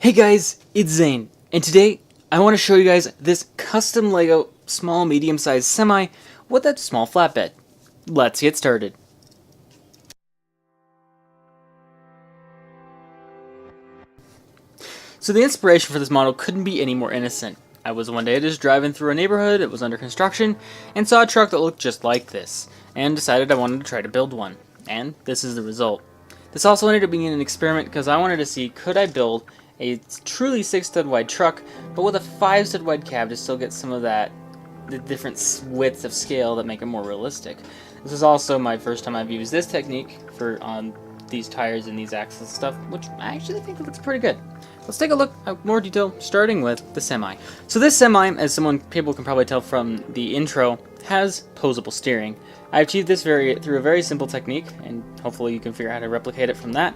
Hey guys, it's Zane, and today I want to show you guys this custom Lego small medium-sized semi with a small flatbed. Let's get started. So the inspiration for this model couldn't be any more innocent. I was one day just driving through a neighborhood, it was under construction, and saw a truck that looked just like this, and decided I wanted to try to build one. And this is the result. This also ended up being an experiment because I wanted to see, could I build a truly 6-stud wide truck, but with a 5-stud wide cab to still get some of that, the different widths of scale that make it more realistic. This is also my first time I've used this technique for on these tires and these axles and stuff, which I actually think looks pretty good. Let's take a look at more detail, starting with the semi. So this semi, as people can probably tell from the intro, has posable steering. I achieved this through a very simple technique, and hopefully you can figure out how to replicate it from that.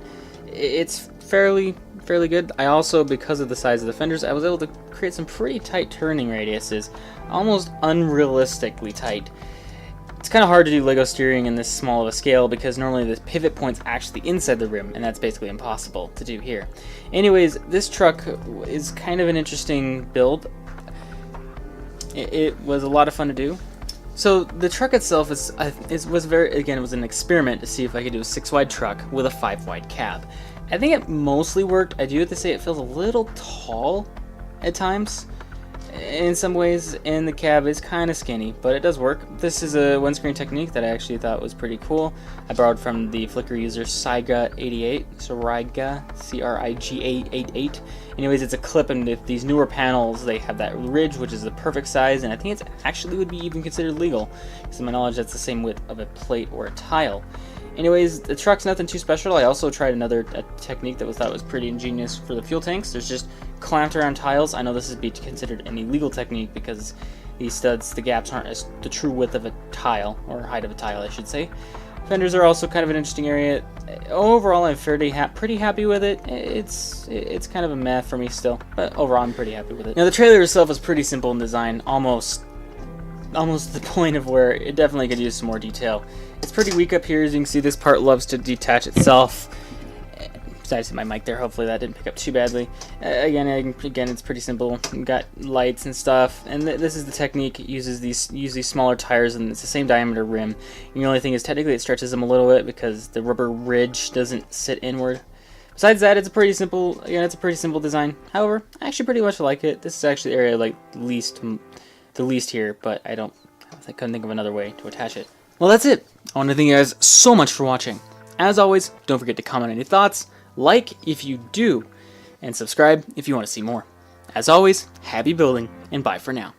It's fairly good. I also, because of the size of the fenders, I was able to create some pretty tight turning radiuses, almost unrealistically tight. It's kind of hard to do Lego steering in this small of a scale because normally the pivot point's actually inside the rim, and that's basically impossible to do here. Anyways, this truck is kind of an interesting build. It was a lot of fun to do. So the truck itself was an experiment to see if I could do a 6-wide truck with a 5-wide cab. I think it mostly worked. I do have to say it feels a little tall at times in some ways, and the cab is kind of skinny, but it does work. This is a one-screen technique that I actually thought was pretty cool. I borrowed from the Flickr user Cyga88, C-R-I-G-A-88. Anyways, it's a clip, and with these newer panels, they have that ridge, which is the perfect size, and I think it actually would be even considered legal, because to my knowledge, that's the same width of a plate or a tile. Anyways, the truck's nothing too special. I also tried a technique that I thought was pretty ingenious for the fuel tanks. There's just clamped around tiles. I know this is considered an illegal technique because these studs, the gaps aren't the true width of a tile, or height of a tile, I should say. Fenders are also kind of an interesting area. Overall, I'm pretty happy with it. It's kind of a meh for me still, but overall, I'm pretty happy with it. Now, the trailer itself is pretty simple in design, almost the point of where it definitely could use some more detail. It's pretty weak up here. As you can see, this part loves to detach itself. Besides my mic there, hopefully that didn't pick up too badly. Again, it's pretty simple. You've got lights and stuff, and this is the technique. It uses these smaller tires, and it's the same diameter rim. And the only thing is, technically, it stretches them a little bit because the rubber ridge doesn't sit inward. Besides that, it's a pretty simple design. However, I actually pretty much like it. This is actually the area I like the least here, but I couldn't think of another way to attach it. Well, that's it. I want to thank you guys so much for watching. As always, don't forget to comment any thoughts, like if you do, and subscribe if you want to see more. As always, happy building, and bye for now.